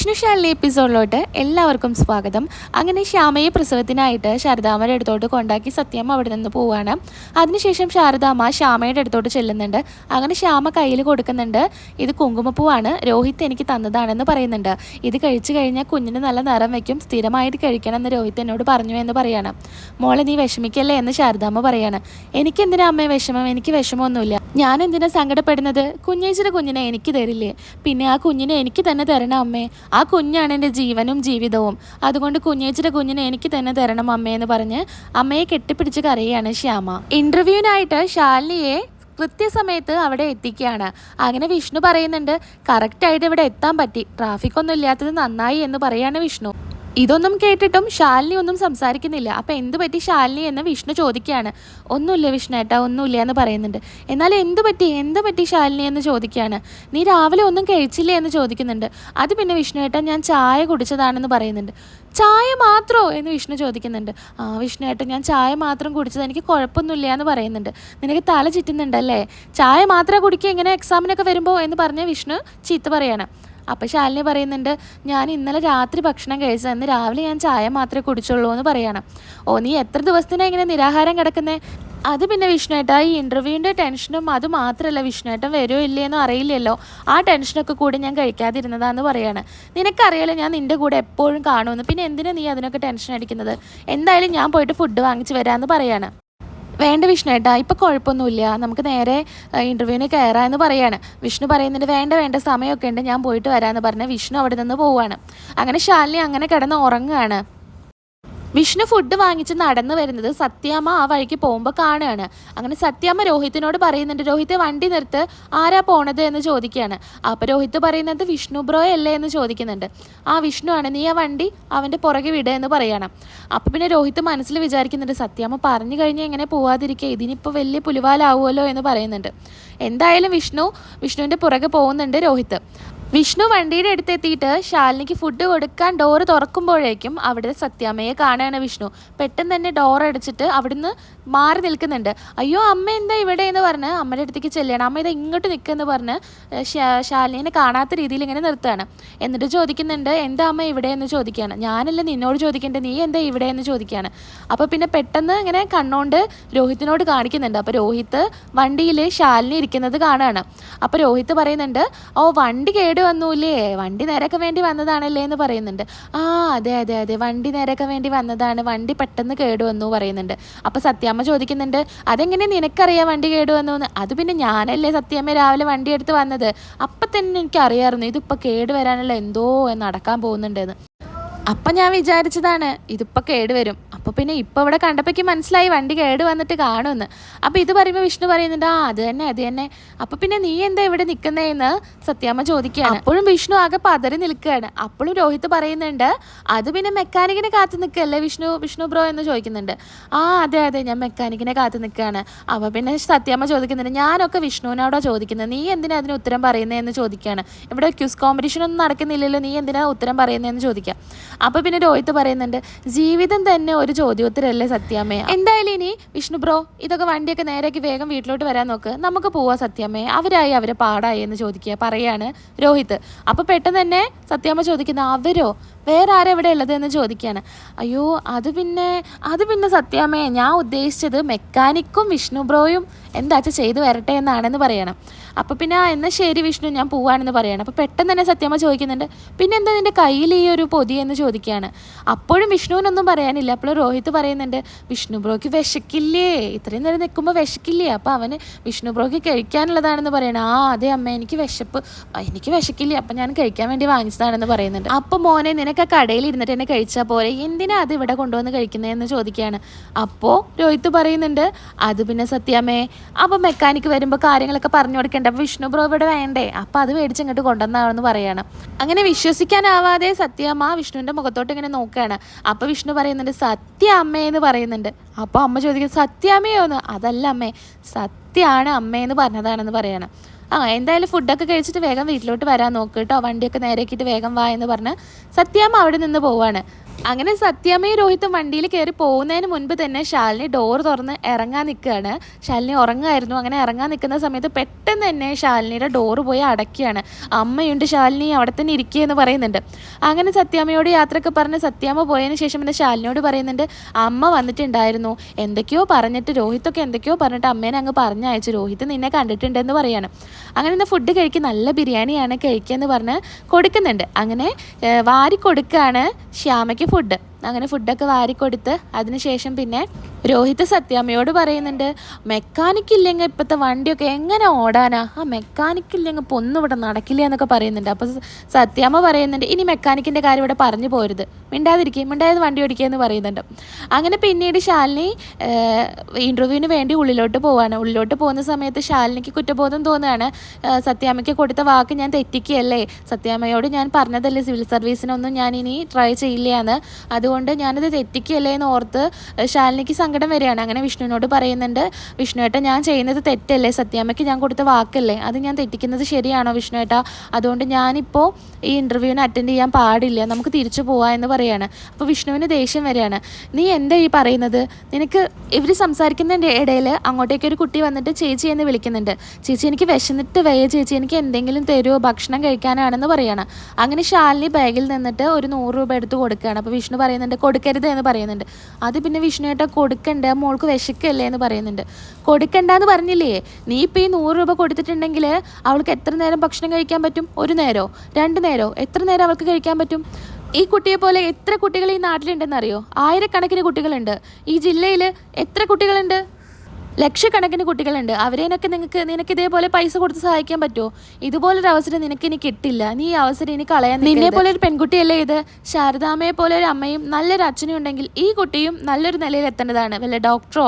വിഷ്ണുശാലിനി എപ്പിസോഡിലോട്ട് എല്ലാവർക്കും സ്വാഗതം. അങ്ങനെ ശ്യാമയെ പ്രസവത്തിനായിട്ട് ശാരദാമ്മയുടെ അടുത്തോട്ട് കൊണ്ടാക്കി സത്യം അവിടെ നിന്ന് പോവുകയാണ്. അതിനുശേഷം ശാരദാമ്മ ശ്യാമയുടെ അടുത്തോട്ട് ചെല്ലുന്നുണ്ട്. അങ്ങനെ ശ്യാമ കയ്യിൽ കൊടുക്കുന്നുണ്ട്. ഇത് കുങ്കുമപ്പൂവാണ്, രോഹിത് എനിക്ക് തന്നതാണെന്ന് പറയുന്നുണ്ട്. ഇത് കഴിച്ചു കഴിഞ്ഞാൽ കുഞ്ഞിന് നല്ല നിറം വയ്ക്കും, സ്ഥിരമായിട്ട് കഴിക്കണം എന്ന് രോഹിത് എന്നോട് പറഞ്ഞു എന്ന് പറയാണ്. മോളെ നീ വിഷമിക്കല്ലേ എന്ന് ശാരദാമ്മ പറയാണ്. എനിക്കെന്തിനാ അമ്മയെ വിഷമം? എനിക്ക് വിഷമമൊന്നുമില്ല. ഞാൻ എന്തിനാ സങ്കടപ്പെടുന്നത്? കുഞ്ഞേച്ചിയുടെ കുഞ്ഞിനെ എനിക്ക് തരില്ലേ? പിന്നെ ആ കുഞ്ഞിനെ എനിക്ക് തന്നെ തരണം അമ്മേ. ആ കുഞ്ഞാണ് എൻ്റെ ജീവനും ജീവിതവും. അതുകൊണ്ട് കുഞ്ഞേച്ചിയുടെ കുഞ്ഞിനെ എനിക്ക് തന്നെ തരണം അമ്മേ എന്ന് പറഞ്ഞ് അമ്മയെ കെട്ടിപ്പിടിച്ച് കരയാണ് ശ്യാമ. ഇന്റർവ്യൂവിനായിട്ട് ശാലിനിയെ കൃത്യസമയത്ത് അവിടെ എത്തിക്കുകയാണ്. അങ്ങനെ വിഷ്ണു പറയുന്നുണ്ട്, കറക്റ്റായിട്ട് ഇവിടെ എത്താൻ പറ്റി, ട്രാഫിക് ഒന്നും ഇല്ലാത്തത് നന്നായി എന്ന് പറയാണ് വിഷ്ണു. ഇതൊന്നും കേട്ടിട്ടും ശാലിനി ഒന്നും സംസാരിക്കുന്നില്ല. അപ്പം എന്ത് പറ്റി ശാലിനി എന്ന് വിഷ്ണു ചോദിക്കുകയാണ്. ഒന്നുമില്ല വിഷ്ണു ഏട്ടാ, ഒന്നുമില്ല എന്ന് പറയുന്നുണ്ട്. എന്നാൽ എന്ത് പറ്റി ശാലിനി എന്ന് ചോദിക്കുകയാണ്. നീ രാവിലെ ഒന്നും കഴിച്ചില്ലേ എന്ന് ചോദിക്കുന്നുണ്ട്. അത് പിന്നെ വിഷ്ണു ഏട്ടാ, ഞാൻ ചായ കുടിച്ചതാണെന്ന് പറയുന്നുണ്ട്. ചായ മാത്രമോ എന്ന് വിഷ്ണു ചോദിക്കുന്നുണ്ട്. ആ വിഷ്ണു ഏട്ടാ, ഞാൻ ചായ മാത്രം കുടിച്ചത്, എനിക്ക് കുഴപ്പമൊന്നുമില്ല എന്ന് പറയുന്നുണ്ട്. നിനക്ക് തല ചുറ്റുന്നുണ്ടല്ലേ? ചായ മാത്രം കുടിക്കുക ഇങ്ങനെ എക്സാമിനൊക്കെ വരുമ്പോൾ എന്ന് പറഞ്ഞ് വിഷ്ണു ചീത്ത പറയാണ്. അപ്പോൾ ശാലിനി പറയുന്നുണ്ട്, ഞാൻ ഇന്നലെ രാത്രി ഭക്ഷണം കഴിച്ചത്, ഇന്ന് രാവിലെ ഞാൻ ചായ മാത്രമേ കുടിച്ചുള്ളൂ എന്ന് പറയണം. ഓ, നീ എത്ര ദിവസത്തിനാണ് ഇങ്ങനെ നിരാഹാരം കിടക്കുന്നേ? അത് പിന്നെ വിഷ്ണുവേട്ടാ, ഈ ഇൻ്റർവ്യൂവിൻ്റെ ടെൻഷനും അത് മാത്രമല്ല, വിഷ്ണുവേട്ടൻ വരുമോ ഇല്ലേന്നോ അറിയില്ലല്ലോ, ആ ടെൻഷനൊക്കെ കൂടി ഞാൻ കഴിക്കാതിരുന്നതാന്ന് പറയാണ്. നിനക്കറിയാലോ ഞാൻ നിൻ്റെ കൂടെ എപ്പോഴും കാണുമെന്ന്, പിന്നെ എന്തിനാ നീ അതിനൊക്കെ ടെൻഷൻ അടിക്കുന്നത്? എന്തായാലും ഞാൻ പോയിട്ട് ഫുഡ് വാങ്ങിച്ച് വരാമെന്ന് പറയാണ്. വേണ്ട വിഷ്ണു ഏട്ടാ, ഇപ്പം കുഴപ്പമൊന്നുമില്ല, നമുക്ക് നേരെ ഇൻ്റർവ്യൂവിന് കയറാമെന്ന് പറയാണ്. വിഷ്ണു പറയുന്നുണ്ട്, വേണ്ട സമയമൊക്കെ ഉണ്ട്, ഞാൻ പോയിട്ട് വരാമെന്ന് പറഞ്ഞ് വിഷ്ണു അവിടെ നിന്ന് പോവുകയാണ്. അങ്ങനെ ശാലിനി അങ്ങനെ കിടന്ന് ഉറങ്ങുകയാണ്. വിഷ്ണു ഫുഡ് വാങ്ങിച്ച് നടന്നു വരുന്നത് സത്യാമ്മ ആ വഴിക്ക് പോകുമ്പോൾ കാണുകയാണ്. അങ്ങനെ സത്യാമ്മ രോഹിത്തിനോട് പറയുന്നുണ്ട്, രോഹിത്തെ വണ്ടി നിർത്ത്, ആരാ പോണത് എന്ന് ചോദിക്കുകയാണ്. അപ്പോൾ രോഹിത്ത് പറയുന്നത് വിഷ്ണു ബ്രോയ് അല്ലേ എന്ന് ചോദിക്കുന്നുണ്ട്. ആ വിഷ്ണു ആണ്, നീ ആ വണ്ടി അവൻ്റെ പുറകെ വിടുക എന്ന് പറയണം. അപ്പോൾ പിന്നെ രോഹിത്ത് മനസ്സിൽ വിചാരിക്കുന്നുണ്ട്, സത്യാമ്മ പറഞ്ഞു കഴിഞ്ഞാൽ എങ്ങനെ പോവാതിരിക്കുക, ഇതിനിപ്പോൾ വലിയ പുലിവാലാവുമല്ലോ എന്ന് പറയുന്നുണ്ട്. എന്തായാലും വിഷ്ണുവിൻ്റെ പുറകെ പോകുന്നുണ്ട് രോഹിത്ത്. വിഷ്ണു വണ്ടിയുടെ അടുത്തെത്തിയിട്ട് ശാലിനിക്ക് ഫുഡ് കൊടുക്കാൻ ഡോറ് തുറക്കുമ്പോഴേക്കും അവിടെ സത്യാമ്മയെ കാണുകയാണ് വിഷ്ണു. പെട്ടെന്ന് തന്നെ ഡോർ അടച്ചിട്ട് അവിടുന്ന് മാറി നിൽക്കുന്നുണ്ട്. അയ്യോ അമ്മ എന്താ ഇവിടെ എന്ന് പറഞ്ഞ് അമ്മയുടെ അടുത്തേക്ക് ചെല്ലുകയാണ്. അമ്മ ഇതാ ഇങ്ങോട്ട് നിൽക്കുമെന്ന് പറഞ്ഞ് ശാലിനിനെ കാണാത്ത രീതിയിൽ ഇങ്ങനെ നിർത്തുകയാണ്. എന്നിട്ട് ചോദിക്കുന്നുണ്ട്, എന്താ അമ്മ ഇവിടെ എന്ന് ചോദിക്കുകയാണ്. ഞാനല്ല നിന്നോട് ചോദിക്കേണ്ടത്, നീ എന്താ ഇവിടെ എന്ന് ചോദിക്കുകയാണ്. അപ്പോൾ പിന്നെ പെട്ടെന്ന് ഇങ്ങനെ കണ്ണുകൊണ്ട് രോഹിത്തിനോട് കാണിക്കുന്നുണ്ട്. അപ്പോൾ രോഹിത്ത് വണ്ടിയിൽ ശാലിനി ഇരിക്കുന്നത് കാണുകയാണ്. അപ്പോൾ രോഹിത്ത് പറയുന്നുണ്ട്, ഓ വണ്ടി വന്നൂല്ലേ, വണ്ടി നേരൊക്കെ വേണ്ടി വന്നതാണല്ലേ എന്ന് പറയുന്നുണ്ട്. ആ അതെ വണ്ടി നേരൊക്കെ വേണ്ടി വന്നതാണ്, വണ്ടി പെട്ടെന്ന് കേടുവന്നു പറയുന്നുണ്ട്. അപ്പോൾ സത്യാമ്മ ചോദിക്കുന്നുണ്ട്, അതെങ്ങനെ നിനക്കറിയാം വണ്ടി കേടുവന്നു എന്ന്? അത് പിന്നെ ഞാനല്ലേ സത്യാമ്മ രാവിലെ വണ്ടി എടുത്ത് വന്നത്, അപ്പം തന്നെ എനിക്കറിയാമായിരുന്നു ഇതിപ്പോൾ കേടുവരാനുള്ള എന്തോ നടക്കാൻ പോകുന്നുണ്ടെന്ന്. അപ്പം ഞാൻ വിചാരിച്ചതാണ് ഇതിപ്പോൾ കേടുവരും. അപ്പോൾ പിന്നെ ഇപ്പോൾ ഇവിടെ കണ്ടപ്പോഴേക്ക് മനസ്സിലായി വണ്ടി കേട് വന്നിട്ട് കാണുമെന്ന്. അപ്പോൾ ഇത് പറയുമ്പോൾ വിഷ്ണു പറയുന്നുണ്ട്, ആ അത് തന്നെ. അപ്പോൾ പിന്നെ നീ എന്താ ഇവിടെ നിൽക്കുന്നതെന്ന് സത്യാമ്മ ചോദിക്കുകയാണ്. അപ്പോഴും വിഷ്ണു ആകെ പതറി നിൽക്കുകയാണ്. അപ്പോഴും രോഹിത്ത് പറയുന്നുണ്ട്, അത് പിന്നെ മെക്കാനിക്കിനെ കാത്തു നിൽക്കുകയല്ലേ വിഷ്ണു ബ്രോ എന്ന് ചോദിക്കുന്നുണ്ട്. ആ അതെ ഞാൻ മെക്കാനിക്കിനെ കാത്തു നിൽക്കുകയാണ്. അപ്പോൾ പിന്നെ സത്യാമ്മ ചോദിക്കുന്നുണ്ട്, ഞാനൊക്കെ വിഷ്ണുവിനോടാ ചോദിക്കുന്നത്, നീ എന്തിനാ അതിന് ഉത്തരം പറയുന്നതെന്ന് ചോദിക്കുകയാണ്. ഇവിടെ ക്വിസ് കോമ്പറ്റീഷൻ ഒന്നും നടക്കുന്നില്ലല്ലോ, നീ എന്തിനാ ഉത്തരം പറയുന്നതെന്ന് ചോദിക്കാം. അപ്പോൾ പിന്നെ രോഹിത്ത് പറയുന്നുണ്ട്, ജീവിതം തന്നെ ഒരു ചോദ്യോത്തരല്ലേ സത്യാമ്മേ. എന്തായാലും ഇനി വിഷ്ണു ബ്രോ ഇതൊക്കെ വണ്ടിയൊക്കെ നേരേക്ക് വേഗം വീട്ടിലോട്ട് വരാൻ നോക്ക്, നമുക്ക് പോവാ സത്യാമ്മേ, അവരെ പാടായി എന്ന് പറയാണ് രോഹിത്ത്. അപ്പോൾ പെട്ടെന്ന് തന്നെ സത്യാമ്മ ചോദിക്കുന്ന, അവരോ വേറെ ആരാ ഇവിടെ ഉള്ളത് എന്ന് ചോദിക്കുകയാണ്. അയ്യോ അത് പിന്നെ സത്യാമ്മേ, ഞാൻ ഉദ്ദേശിച്ചത് മെക്കാനിക്കും വിഷ്ണു ബ്രോയും എന്താച്ചാ ചെയ്തു വരട്ടെ എന്നാണെന്ന് പറയണം. അപ്പോൾ പിന്നെ എന്നാൽ ശരി വിഷ്ണു, ഞാൻ പോവാണെന്ന് പറയണം. അപ്പോൾ പെട്ടെന്ന് തന്നെ സത്യാമ്മ ചോദിക്കുന്നുണ്ട്, പിന്നെ എന്താ നിൻ്റെ കയ്യിൽ ഈ ഒരു പൊതി എന്ന് ചോദിക്കുകയാണ്. അപ്പോഴും വിഷ്ണുവിനൊന്നും പറയാനില്ല. അപ്പോൾ രോഹിത്ത് പറയുന്നുണ്ട്, വിഷ്ണു ബ്രോയ്ക്ക് വിശക്കില്ലേ, ഇത്രയും നേരം നിൽക്കുമ്പോൾ വിശക്കില്ലേ, അപ്പോൾ അവന് വിഷ്ണു ബ്രോയ്ക്ക് കഴിക്കാനുള്ളതാണെന്ന് പറയണം. ആ അതെ അമ്മ, എനിക്ക് വിശക്കില്ലേ, അപ്പം ഞാൻ കഴിക്കാൻ വേണ്ടി വാങ്ങിച്ചതാണെന്ന് പറയുന്നുണ്ട്. അപ്പോൾ മോനെ നിനക്ക് കടയിൽ ഇരുന്നിട്ട് തന്നെ കഴിച്ചാൽ പോരെ, എന്തിനാ അത് ഇവിടെ കൊണ്ടുവന്ന് കഴിക്കുന്നതെന്ന് ചോദിക്കുകയാണ്. അപ്പോൾ രോഹിത്ത് പറയുന്നുണ്ട്, അത് പിന്നെ സത്യാമ്മേ, അപ്പോൾ മെക്കാനിക്ക് വരുമ്പോൾ കാര്യങ്ങളൊക്കെ പറഞ്ഞു കൊടുക്കേണ്ട, അപ്പോൾ വിഷ്ണു ബ്രോ ഇവിടെ വേണ്ടേ, അപ്പോൾ അത് മേടിച്ച് ഇങ്ങോട്ട് കൊണ്ടുവന്നാണെന്ന് പറയണം. അങ്ങനെ വിശ്വസിക്കാനാവാതെ സത്യാമ്മ വിഷ്ണുവിൻ്റെ മുഖത്തോട്ട് ഇങ്ങനെ നോക്കുകയാണ്. അപ്പോൾ വിഷ്ണു പറയുന്നുണ്ട്, സത്യാമ്മയെന്ന് പറയുന്നുണ്ട്. അപ്പോൾ അമ്മ ചോദിക്കുന്നത്, സത്യാമ്മയോന്ന്? അതല്ല അമ്മേ, സത്യമാണ് അമ്മയെന്ന് പറഞ്ഞതാണെന്ന് പറയണം. എന്തായാലും ഫുഡൊക്കെ കഴിച്ചിട്ട് വേഗം വീട്ടിലോട്ട് വരാൻ നോക്ക് കേട്ടോ, വണ്ടിയൊക്കെ നേരേക്കിട്ട് വേഗം വാ എന്ന് പറഞ്ഞ് സത്യാമ്മ അവിടെ നിന്ന് പോവാണ്. അങ്ങനെ സത്യാമ്മയും രോഹിത്തും വണ്ടിയിൽ കയറി പോകുന്നതിന് മുൻപ് തന്നെ ശാലിനി ഡോർ തുറന്ന് ഇറങ്ങാൻ നിൽക്കുകയാണ്. ശാലിനി ഉറങ്ങായിരുന്നു. അങ്ങനെ ഇറങ്ങാൻ നിൽക്കുന്ന സമയത്ത് പെട്ടെന്ന് തന്നെ ശാലിനിയുടെ ഡോറ് പോയി അടയ്ക്കുകയാണ്. അമ്മയുണ്ട് ശാലിനി അവിടെ തന്നെ ഇരിക്കുക എന്ന് പറയുന്നുണ്ട്. അങ്ങനെ സത്യാമ്മയോട് യാത്രയൊക്കെ പറഞ്ഞ് സത്യാമ്മ പോയതിന് ശേഷം പിന്നെ ശാലിനിയോട് പറയുന്നുണ്ട്, അമ്മ വന്നിട്ടുണ്ടായിരുന്നു, എന്തൊക്കെയോ പറഞ്ഞിട്ട് രോഹിത്തൊക്കെ എന്തൊക്കെയോ പറഞ്ഞിട്ട് അമ്മേനെ അങ്ങ് പറഞ്ഞയച്ചു, രോഹിത്ത് നിന്നെ കണ്ടിട്ടുണ്ടെന്ന് പറയാണ്. അങ്ങനെ ഇന്ന് ഫുഡ് കഴിക്കും, നല്ല ബിരിയാണിയാണ് കഴിക്കുക എന്ന് പറഞ്ഞ് കൊടുക്കുന്നുണ്ട്. അങ്ങനെ വാരി കൊടുക്കുകയാണ് ശ്യാമയ്ക്ക് ഫുഡ്. അങ്ങനെ ഫുഡൊക്കെ വാരിക്കൊടുത്ത് അതിനുശേഷം പിന്നെ രോഹിത് സത്യാമ്മയോട് പറയുന്നുണ്ട്, മെക്കാനിക്ക് ഇല്ലെങ്കിൽ ഇപ്പോഴത്തെ വണ്ടിയൊക്കെ എങ്ങനെ ഓടാനാ, ആ മെക്കാനിക്ക് ഇല്ലെങ്കിൽ ഇപ്പോൾ ഒന്നും ഇവിടെ നടക്കില്ല എന്നൊക്കെ പറയുന്നുണ്ട്. അപ്പോൾ സത്യാമ്മ പറയുന്നുണ്ട്, ഇനി മെക്കാനിക്കിൻ്റെ കാര്യം ഇവിടെ പറഞ്ഞു പോരുത്, മിണ്ടായത് വണ്ടി ഓടിക്കുക എന്ന് പറയുന്നുണ്ട്. അങ്ങനെ പിന്നീട് ശാലിനി ഇൻ്റർവ്യൂവിന് വേണ്ടി ഉള്ളിലോട്ട് പോവാണ്. ഉള്ളിലോട്ട് പോകുന്ന സമയത്ത് ശാലിനിക്ക് കുറ്റബോധം തോന്നുകയാണ്. സത്യാമ്മയ്ക്ക് കൊടുത്ത വാക്ക് ഞാൻ തെറ്റിക്കുകയല്ലേ, സത്യാമ്മയോട് ഞാൻ പറഞ്ഞതല്ലേ സിവിൽ സർവീസിനൊന്നും ഞാൻ ഇനി ട്രൈ ചെയ്യില്ല എന്ന്, അതുകൊണ്ട് ഞാനത് തെറ്റിക്കുകയല്ലേ എന്ന് ഓർത്ത് ശാലിനിക്ക് സങ്കടം വരികയാണ്. അങ്ങനെ വിഷ്ണുവിനോട് പറയുന്നുണ്ട്, വിഷ്ണുവേട്ടാ ഞാൻ ചെയ്യുന്നത് തെറ്റല്ലേ, സത്യാമ്മയ്ക്ക് ഞാൻ കൊടുത്ത വാക്കല്ലേ, അത് ഞാൻ തെറ്റിക്കുന്നത് ശരിയാണോ വിഷ്ണുവേട്ടാ, അതുകൊണ്ട് ഞാനിപ്പോൾ ഈ ഇൻ്റർവ്യൂവിന് അറ്റൻഡ് ചെയ്യാൻ പാടില്ല, നമുക്ക് തിരിച്ചു പോവാം എന്ന് പറയാണ്. അപ്പോൾ വിഷ്ണുവിന് ദേഷ്യം വരികയാണ്, നീ എന്താ ഈ പറയുന്നത്, നിനക്ക് ഇവർ സംസാരിക്കുന്നതിൻ്റെ ഇടയിൽ അങ്ങോട്ടേക്ക് ഒരു കുട്ടി വന്നിട്ട് ചേച്ചി എന്ന് വിളിക്കുന്നുണ്ട്, ചേച്ചി എനിക്ക് വിശന്നിട്ട് വയ്യ ചേച്ചി, എനിക്ക് എന്തെങ്കിലും തരുമോ, ഭക്ഷണം കഴിക്കാനാണെന്ന് പറയാണ്. അങ്ങനെ ശാലിനി ബാഗിൽ നിന്നിട്ട് ഒരു 100 രൂപ എടുത്ത് കൊടുക്കുകയാണ്. അപ്പോൾ വിഷ്ണു പറയുന്നുണ്ട്, കൊടുക്കരുത് എന്ന് പറയുന്നുണ്ട്. അത് പിന്നെ വിഷ്ണുവേട്ട കൊടുക്കണ്ട, മോൾക്ക് വിശക്കല്ലേ എന്ന് പറയുന്നുണ്ട്. കൊടുക്കണ്ടെന്ന് പറഞ്ഞില്ലേ, നീ ഇപ്പോൾ ഈ 100 രൂപ കൊടുത്തിട്ടുണ്ടെങ്കിൽ അവൾക്ക് എത്ര നേരം ഭക്ഷണം കഴിക്കാൻ പറ്റും, 1 നേരോ 2 നേരോ, എത്ര നേരം അവൾക്ക് കഴിക്കാൻ പറ്റും? ഈ കുട്ടിയെ പോലെ എത്ര കുട്ടികൾ ഈ നാട്ടിലുണ്ടെന്ന് അറിയോ? 1000കണക്കിന് കുട്ടികളുണ്ട്. ഈ ജില്ലയിൽ എത്ര കുട്ടികളുണ്ട്? ലക്ഷക്കണക്കിന് കുട്ടികളുണ്ട്. അവരേനൊക്കെ നിനക്ക് ഇതേപോലെ പൈസ കൊടുത്ത് സഹായിക്കാൻ പറ്റുമോ? ഇതുപോലൊരു അവസരം നിനക്ക് ഇനി കിട്ടില്ല, നീ ഈ അവസരം ഇനി കളയാൻ. നിന്നെ പോലെ ഒരു പെൺകുട്ടിയല്ലേ ഇത്, ശാരദാമ്മയെ പോലെ ഒരു അമ്മയും നല്ലൊരു അച്ഛനും ഉണ്ടെങ്കിൽ ഈ കുട്ടിയും നല്ലൊരു നിലയിൽ എത്തേണ്ടതാണ്, വല്ല ഡോക്ടറോ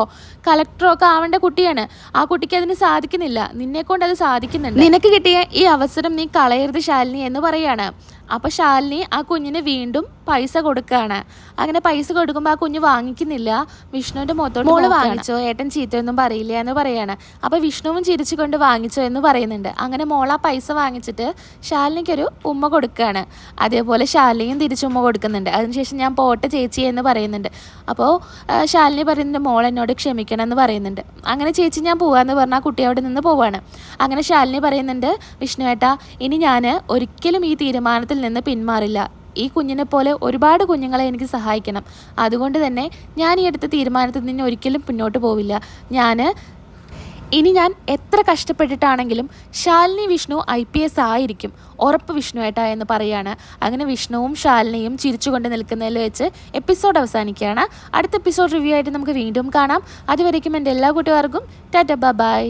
കളക്ടറോ ഒക്കെ ആവേണ്ട കുട്ടിയാണ്. ആ കുട്ടിക്ക് അതിന് സാധിക്കുന്നില്ല, നിന്നെ കൊണ്ട് അത് സാധിക്കുന്നുണ്ട്. നിനക്ക് കിട്ടിയ ഈ അവസരം നീ കളയരുത് ശാലിനി എന്ന് പറയാണ്. അപ്പോൾ ശാലിനി ആ കുഞ്ഞിന് വീണ്ടും പൈസ കൊടുക്കുകയാണ്. അങ്ങനെ പൈസ കൊടുക്കുമ്പോൾ ആ കുഞ്ഞ് വാങ്ങിക്കുന്നില്ല. വിഷ്ണുവിൻ്റെ മുഖത്തോട്ട്, മോള് വാങ്ങിച്ചോ, ഏട്ടൻ ചീത്തയൊന്നും പറയില്ല എന്ന് പറയാണ്. അപ്പോൾ വിഷ്ണുവും ചിരിച്ചുകൊണ്ട് വാങ്ങിച്ചോ എന്ന് പറയുന്നുണ്ട്. അങ്ങനെ മോൾ ആ പൈസ വാങ്ങിച്ചിട്ട് ശാലിനിക്കൊരു ഉമ്മ കൊടുക്കുകയാണ്. അതേപോലെ ശാലിനിയും തിരിച്ചുമ്മ കൊടുക്കുന്നുണ്ട്. അതിനുശേഷം ഞാൻ പോട്ടെ ചേച്ചി എന്ന് പറയുന്നുണ്ട്. അപ്പോൾ ശാലിനി പറയുന്നുണ്ട്, മോൾ എന്നോട് ക്ഷമിക്കണം എന്ന് പറയുന്നുണ്ട്. അങ്ങനെ ചേച്ചി ഞാൻ പോകാമെന്ന് പറഞ്ഞാൽ ആ കുട്ടി അവിടെ നിന്ന് പോവാണ്. അങ്ങനെ ശാലിനി പറയുന്നുണ്ട്, വിഷ്ണുവേട്ടാ ഇനി ഞാൻ ഒരിക്കലും ഈ തീരുമാനത്തിൽ നിന്ന് പിന്മാറില്ല, ഈ കുഞ്ഞിനെ പോലെ ഒരുപാട് കുഞ്ഞുങ്ങളെ എനിക്ക് സഹായിക്കണം, അതുകൊണ്ട് തന്നെ ഞാൻ ഈ അടുത്ത തീരുമാനത്തിൽ നിന്ന് ഒരിക്കലും മുന്നോട്ട് പോവില്ല. ഇനി ഞാൻ എത്ര കഷ്ടപ്പെട്ടിട്ടാണെങ്കിലും ശാലിനി വിഷ്ണു IPS ആയിരിക്കും, ഉറപ്പ് വിഷ്ണുവേട്ടാ എന്ന് പറയാണ്. അങ്ങനെ വിഷ്ണുവും ശാലിനിയും ചിരിച്ചുകൊണ്ട് നിൽക്കുന്നതിൽ വെച്ച് എപ്പിസോഡ് അവസാനിക്കുകയാണ്. അടുത്ത എപ്പിസോഡ് റിവ്യൂ ആയിട്ട് നമുക്ക് വീണ്ടും കാണാം. അതുവരേക്കും എൻ്റെ എല്ലാ കൂട്ടുകാർക്കും ടാറ്റ ബൈ.